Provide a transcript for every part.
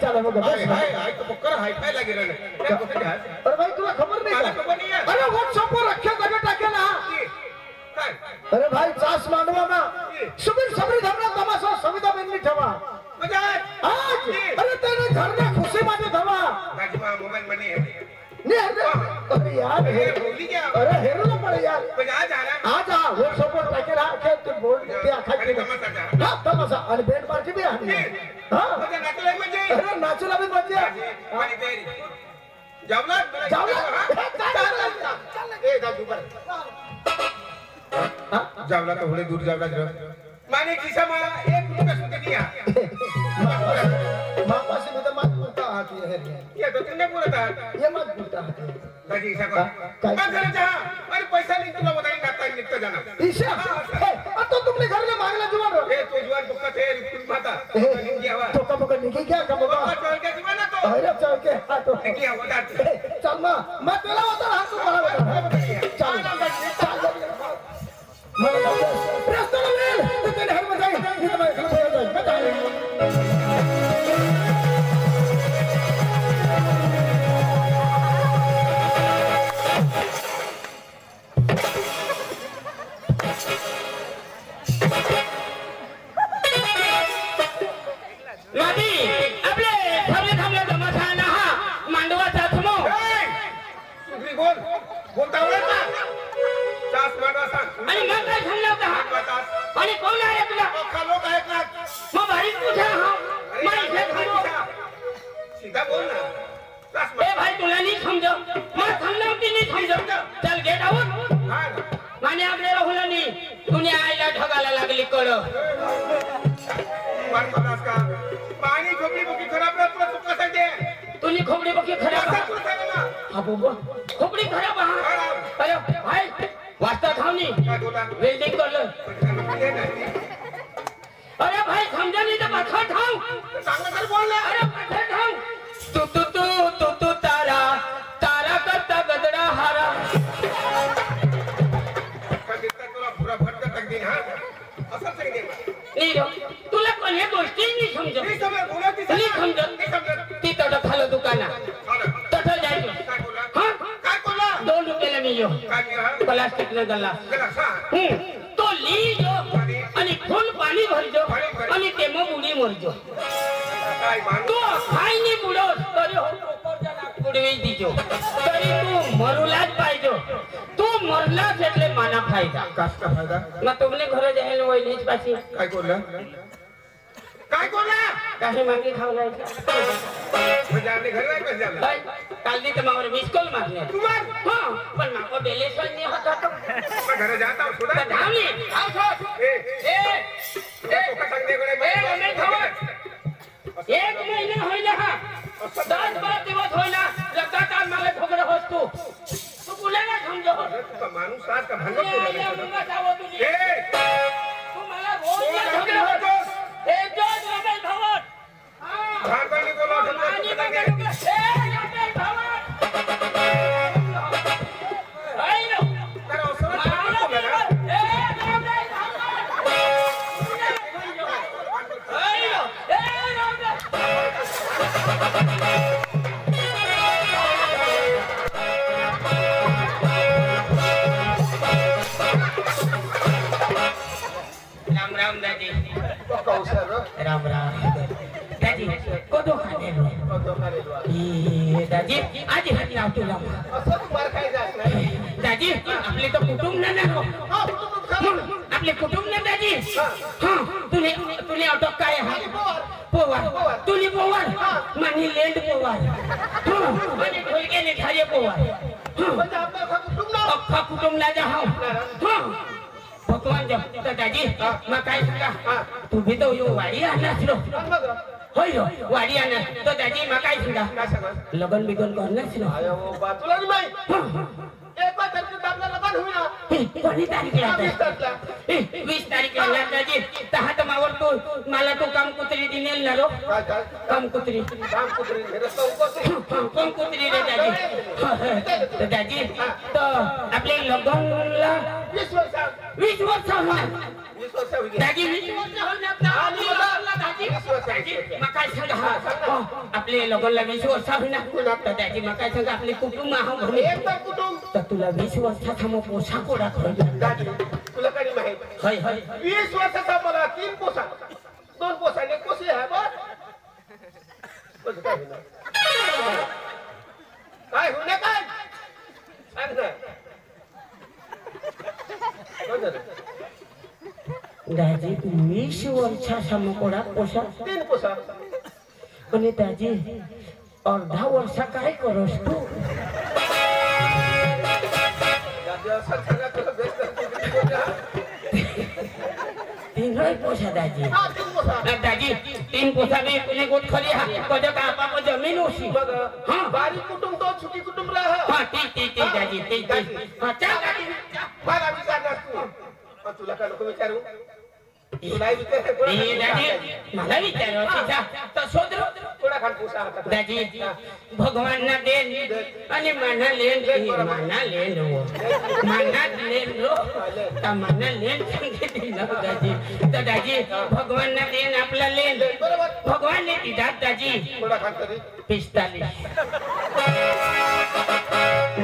चाला मग हाय तो पक्कर हाय फाय लागे रे क्या कुठे घ्या अरे भाई तुला खबर नाही मला खबर नाही अरे व्हाट्सअप वर रख्या जागा टाकेला काय अरे भाई चास मांडवा ना सुबीर सबरी धरना तमाशा सविता बेननी ठेवा म्हणजे आज अरे तेरे घर में खुशी मध्ये धवा गाजीमा मोबाईल मध्ये नहीं अरे यार अरे हेरो ना पड़े यार आज आ वो सपोर्ट करके रहा के तू बोल ते आखा के हां तमाशा आणि बेड पार्टी भी आहे हां म्हणजे नाचले म्हणजे अरे नाचला भी म्हणजे आणि तेरी जावला ए जा दुबर हां जावला तो थोडे दूर जावला माने किसा मा एक रुपया सुद्धा दिया मापाशी में तो मत बोलता हाथ ये तो तुमने बोला था ये मत बोलता गाजी ईशा को मैं घर जा अरे पैसा नहीं तुला बताई नाता निकल जाना ईशा अब तो तुमने घर में मांगला जुवान ए तो जुवान बुक्का थे रुकुन माता निकली हवा तो कब निकल क्या कब चल के जुवान तो अरे चल के हां तो निकली हवा चल मैं तेरा होता हाथ तो बड़ा चल मैं रास्ता में तो तेरे घर में जाए ये तो मैं घर में जाए पानी खोपड़ी बुकी खराब ना तुला सुक्का सांगते तुनी खोपड़ी बुकी खराब हां बाबा खोपड़ी खराब हां अरे भाई वास्ता थावनी वेल्डिंग करलं अरे भाई समजा नहीं तो पत्थर ठाव चांगलं कर बोल ना अरे पत्थर ठाव तू तारा तारा करता गदडा हारा कधीतर तुला भुरा फटका टाक देईन हां असं सांगते नहीं रो तुला पण हे गोष्टी नाही समजत मी समज बोलत नाही समजत ती तड खालं दुकाना तठल जायचं काय बोला हां काय बोला 2 रुपयाला मी यो काय केला प्लास्टिक न गल्ला तो ली जो आणि फुल पाणी भरजो आणि ते मग उडी मरजो काय माणूस तो खाई नाही बुडो तरी हो पोपरच्या नाक बुडवी दिजो तरी तू मरुलाच पाहिजो तू मरलाच એટલે माना फायदा कासका फायदा मग तुमने घर जायला वहिनीच पाशी काय बोलला काय बोलला काही मागे खावलायचं म्हणजे आपले घर नाही पैसे आले काल दी तुम्हावर मिस कॉल मारले तुम्हार हां पण माको बेलेशन नाही होता तो मैं घर जाता हूं सुधा धावली आओ सो तो का सांगते गडे एक महिना होईना हा 10-12 दिवस होईना लगातार मला ठोकरे होस तू बोलायला समजो तो माणूस आज का भांडण तू मला रोज ठोकरे होतोस एक दिवस रमेश भवन भांडण बोला आणि रमेश भवन आईलो तर असं राम दादी राम दादी कोदो खाने दादी आधी हात लावतो दादी आपले तर कुटुंब ना आपले कुटुंब ना दादी तुले अटक काय पोवार तुली पोवार मानी लेंड पोवार आणि ढोलके खाले पोवार अख्खा कुटुंब ना जा भगवान जब दादी मग काय सांगा तुम्ही तो यो वाडी आणलाच नो होय वाडी आणला तो दादी मग काय सांगा लगन बिगन करणारच नो तुला नाही माहित एक तारखेला आपला लगन होईल कोणी तारीखला 20 तारीखला दादी तहा तर मावर तू मला तो काम कुत्री दिनेल ना रो काम कुत्री रस्ता उकोती काम कुत्री रे दादी दादी तो आपले लगनला 20 वर्ष दादी 20 वर्ष होईल दादी 20 वर्ष होईल दादी मग काय सांगा हा आपले लोकांना 20 वर्ष होईना तर त्याची मग काय सांगा आपले कुटुंब आहो एकदम कुटुंब तर तुला 20 वर्षाचा मग पोशाख कोणा दादी तुला काही माहित होय होय 20 वर्षाचा मला 3 पोशाख 2 पोशाख एक पोशी आहे बस काय होणे काय सांग ना दाजी 20 वर्षाचा मग कोणा पोशाख 3 पोशाख आणि दाजी अर्धा वर्ष काय करस तू दादी असं सांगा तुला बेस्ट तीन पोसा दाजी हा 3 पोशाख दाजी 3 पोसा में कोने गोट खली हा कजो का आपा को जमीन होसी बघ हां बारी कुटुंब तो छुटी कुटुंब रहा हां ठीक दाजी ठीक हां चल दाजी मला विचारणार तू तुला काय नको विचारू तुला विचार ए दाजी मला विचारो सीधा तो सोदरो थोडा खान पोसा हातात दाजी भगवान ना देन आणि मना लेन मना लेन हो मना लेन रो तर मना लेन सांगितली ना दाजी तर दाजी भगवान ना देन आपला लेन बरोबर भगवान ने दिला दाजी थोडा खान तरी 45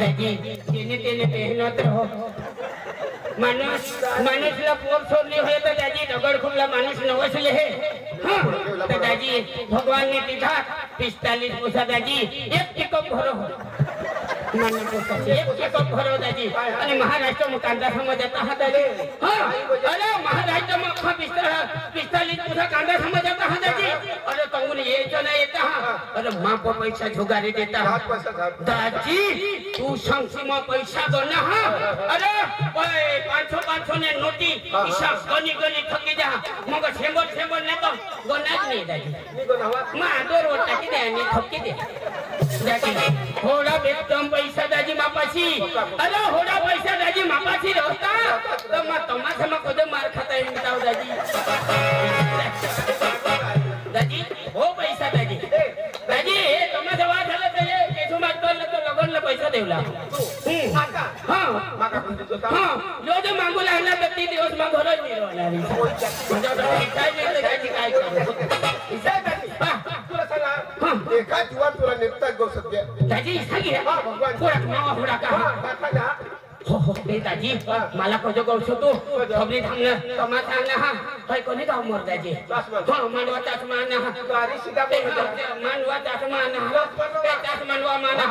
दाजी तेने मेहनत रहो माणूसला पोर सोडली होय तर दाजी दगडखुल्ला माणूस नवसले हे तर दाजी भगवान ने दिला 45 पोसा दाजी एक टिकप भरो मान्य पोसाची एक टिकप भरो दाजी आणि महाराष्ट्र में कांदा समजता हा दाजी अरे महाराष्ट्र में 45 पोसा कांदा समजता हा दाजी अरे तंगुन यायचं नाही येता हा अरे माप पैसा झुगारी देता दाजी तू संसीमा पैसा गना हा अरे 500 ने नोटी हिसाब गनी थकी जा मग शेंबर ने तो गनाच नाही दाजी मी गनावा मा दोर वटा की दे आणि थकी दे दाजी थोडा एकदम पैसा दाजी मापाशी अरे होडा पैसा दाजी मापाशी रहता तो मा तमाशा मा कोदे मार खाता येईल ताव दाजी दाजी हो पैसा दाजी दाजी तमाशा वाट झालं तर केसू मात करलं तर लगनला पैसा देवला माका हां माका कोण देतो का हां जो जो मागू लागला तर 3 दिवस मग घरच मिळवणार म्हणजे काय नाही दाजी काय करू तुला सांगा एका जीवात तुला निघता गो सध्या दाजी सांगे थोडा का हो ते दाजी मला कजो गवसो तू खबरी थांबणं तमा थांबणं हा काय कोणी गाव मोर दाजी हो मानवाचाच मान हा गाडी सीधा मानवाचाच मान हा त्याच मानवा माना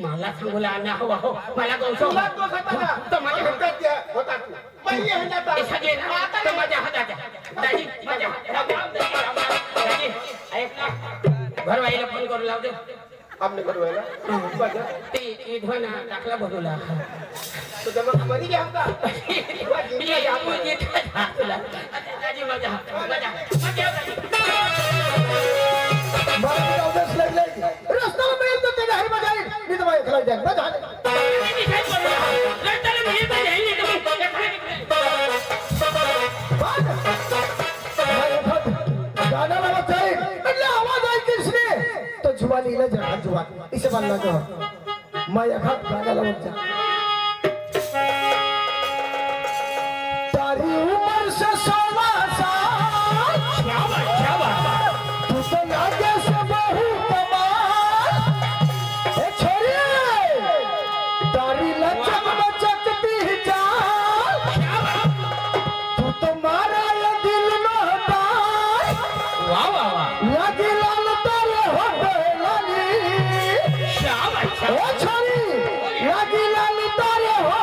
मला सांगूला ना हो हो मला गवसो तो माझ्या हातात द्या होता तू पहिली हातात सगळे ना माझ्या हातात दाजी माझ्या दाजी ऐक ना घरवाईला फोन करू लाव दे हमने करवायला ते इधवना दाखला भरूला तो जमा मरी गया हमका ये मुझे दाखला दाजी मजा मारा उधर लग रास्ता में मिल तो तेरा है बजाई नहीं तो मैं खड़ा जाए बजा नहीं खाई पर रास्ता में मिल तो जाएंगे तो गाना लगा चाहिए अल्लाह आवाज आई किसने तो जुबानी ले जा जुबान इसे बनना जो मैं यहां गाना लगा जा तारी उम्र से 16 साल क्या बात तू तो लागे से बहु कमाल ए छोरी तारी लचक मचकती चाल तू तो मारा ये दिल में तार वाह वाह वाह लागी लाल तारे हो लाली क्या ओ छोरी लागी लाल तारे हो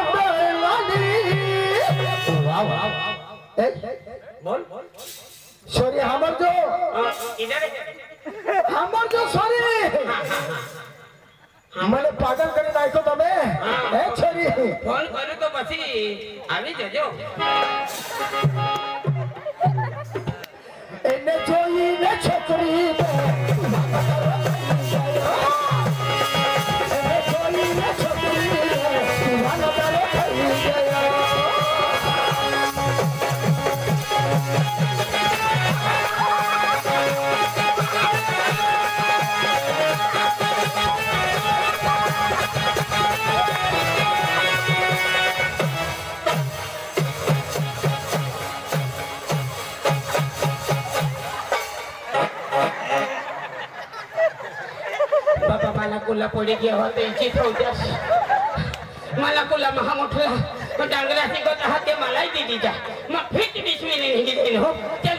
लाली वाह वाह बोल छोरी हमर जो इधर छोरी મને પાગલ કરી નાખ્યો તમે એ છોરી ફોન કર્યો તો પછી આવી જજો એને જોઈને છોકરી એને જોઈને છોકરી દીવાનો તારો થઈ ગયો कुला पडी घ्यावा त्यांची ठेवत्यास मला कुला महामोठला डांगराची गत हा ते मलाही दिली जा मग फिट बिस्मिने निघिले हो चल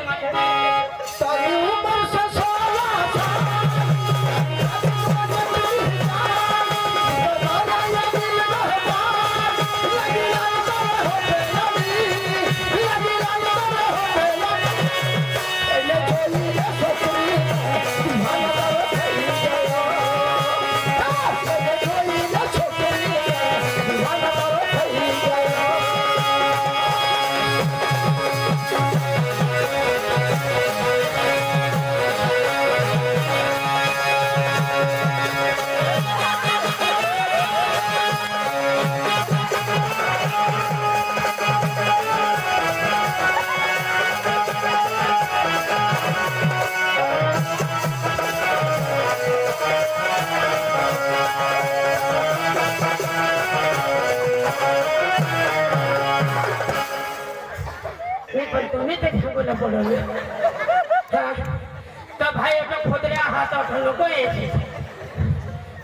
भाई खोदऱ्या हातात नको यायची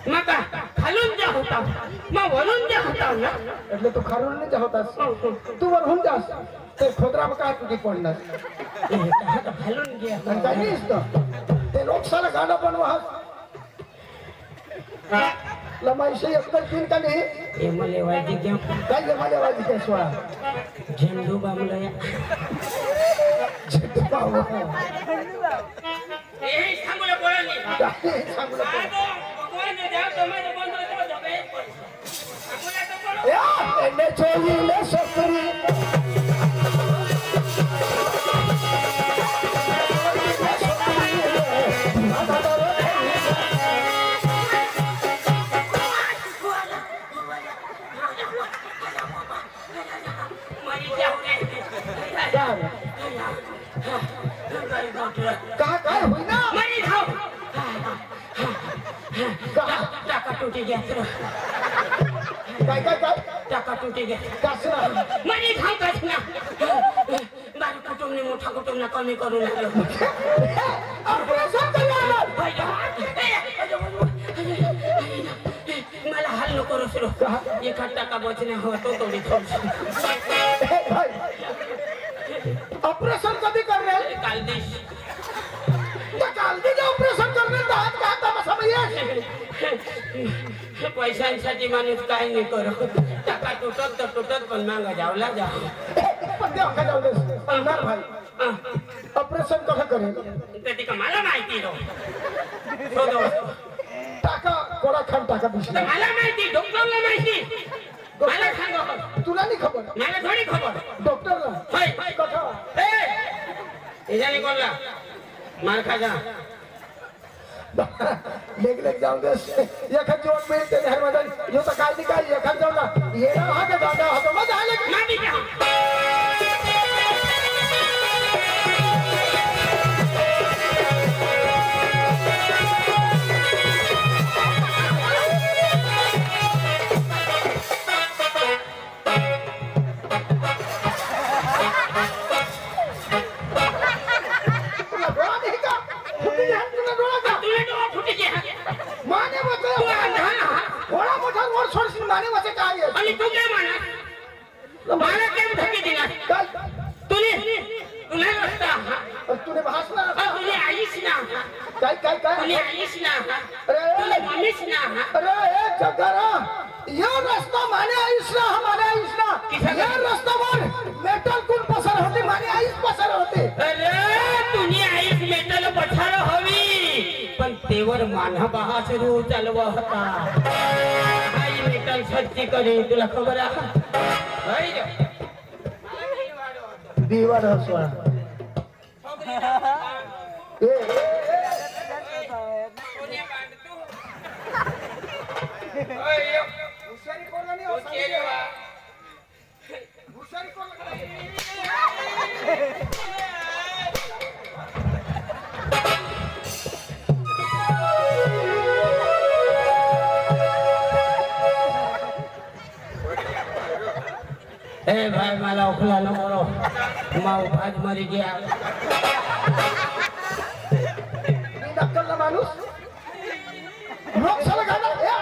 मग खालून जा होता मग वरून जा होता ना એટલે તું ખાલું નહીં जा होतास तू वरून जास ते खोदरा काय तुझी पडणार खालून घ्या आणि काय नाही असतं ते लोकसाला गाणं बनवा लमाईशी एकच दिन का नाही हे मले वाजी घ्या काय गे माझ्या वाजी काय सोळा झेंडू बामलया झेंडू बाबा हे सांगूला बोलणी सांगू भगवान ने द्या तुम्हाला बंद धोके सांगूला तो बोलो या एने छोईले सफरी काय होईना मरी खाओ टाका टूटी गया काय काय काय टाका टूटी गया कसना मरी खाओ कसना बारी कुटुंबने मोठा कुटुंबना कमी करू लागलो ऑपरेशन करायला मला हाल नको रसरो एका टाका बचने हवा तो तोडी ऑपरेशन कधी करणार काल दिस काल दिस ऑपरेशन करणार दात का तमाशा भैया पैशांसाठी माणूस काय नाही करत टाका तुटत तर तुटत पण मागा जावला जा पण ते अका जाऊ दे पळणार भाई ऑपरेशन कसं करेल ते का मला माहिती हो टाका कोडा खान टाका दिसला मला माहिती डॉक्टरला माहिती मला सांगा तुला नाही खबर मला थोडी खबर डॉक्टरला होय कथा याने कोणला मार खा जा लेग लेग जाऊन दे एखाद जीवन मिळते हर मध्ये यो तर काय नाही काय एखाद जाऊ ना येणं हा का जाणं हा तर मग आले मामी का माने वचे काय आहे आणि तू काय म्हणा मला केम धक्के दिला काय तुला रस्ता तूने भाषण तुझी आईस ना काय काय तुझी काय आईस ना अरे तुझी मम्मीस ना अरे ए जगरा यो रस्ता माने आईस ना हमारे आईस ना या रस्त्यावर मेटल कोण पसार होते माने आईस पसार होते अरे तुझी आईस मेटल पठार हवी पण तेवर मानहा बहा सुरू चालवा होता आई मेटल सच्ची करी तुला खबर आहे दीवार हसवा ए हुशारी कोणला नाही हुशारी कोणला ए भाई मला उखला नको माऊ भाज मरी गया डॉक्टरला माणूस लोक साला गाणं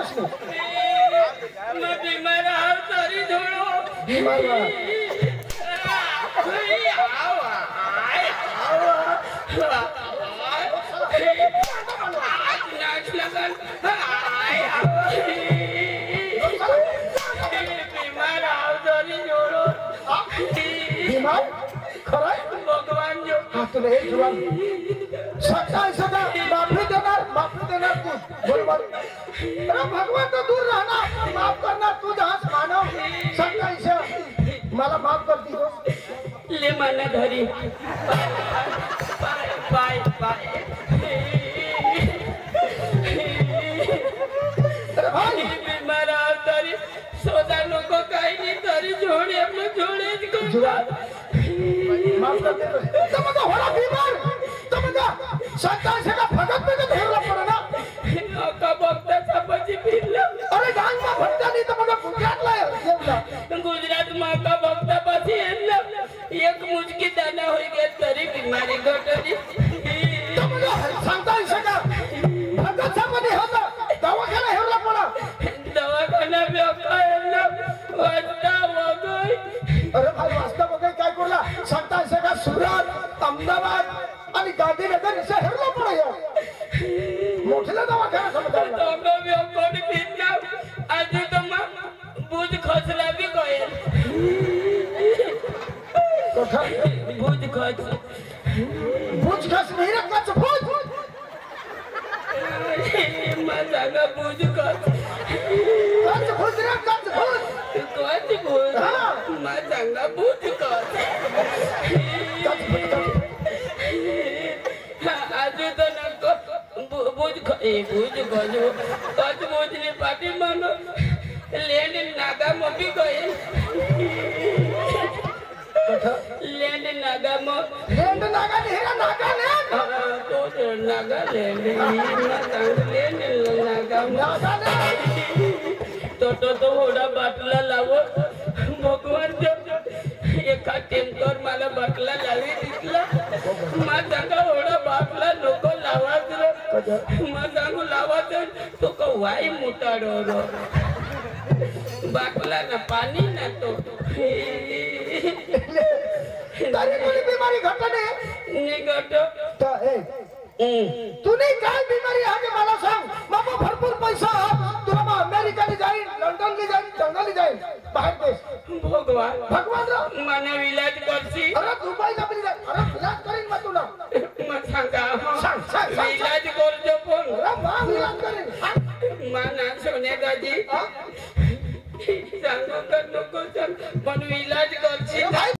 कसली मैं बीमार आव तरी जोडो बीमार बा. बीमार खरंय भगवान जो हा तुला हे जुवान सकाळ सकाळ माफी देणार तू बरोबर अरे भगवान तो दूर राहणार माफ करणार तू जहाज मानव सकाळी मला माफ करती हो ले मला घरी बाय बाय अरे भाई बीमार आव तरी सोदा नको काही नाही तरी जोडे आपलं जोडेच जुवान माफ कर दे तो मग होला बीमार तो मग सकाळ सकाळ फगत हेरला पडा ना का बघता सापाची फिरलं अरे डांग मा भटका नाही तर मग गुजरातला येवला गुजरात माका बघता पाशी येलं एक मुजकी दाना होई गे तरी बीमारी घटली तो मग सांगता सकाळ फगत सापने होता दवाखाना हेरला पडा दवाखाना बेका येलं वाजता वगै अरे भाई वास्तव मध्ये काय करला सांगता सकाळ सुरत अहमदाबाद आणि गांधीनगर इथे हेरला पडा मोठेला दवाखाना समजा दोघं बेकोड फिरला आधी तो मग बुज खसला बी गयल बुज खस भूज खस नाही रक्ताच भूज माझा बुज खस कच भूज रे कच भूज कोण बुज माझा बुज खस कच भूज आजू तो नको बुज बुज गजो कच बुजली पाठी मानो लेन नागा मोबी गयल लेन नागा मो लेंड नागा नेहरा नागा ने तो नागा लेन लेन नागा नागा ने तो होडा बाटला लावो भगवान एका टेमकर मला बाटला लावी दिसला माझा होडा बाटला नको लावाच माझा लावाच तो का वाई मुटाडो बाटला ना पाणी ना तो तारी कोणी बीमारी घटने निघट तर ए तुने काय बीमारी आहे मला सांग बाबा भरपूर पैसा तुला मग अमेरिकेला जाईल लंडनला जाईल जंगली जाईल बाहेर देश भगवान भगवान राव मला विलाज करशी अरे दुबई जाबली जाईल अरे इलाज करीन मग तुला मग सांगा सांग सांग विलाज करतो पण अरे मग इलाज करीन माना सोन्या दादी सांगू का नको सांग पण विलाज करशी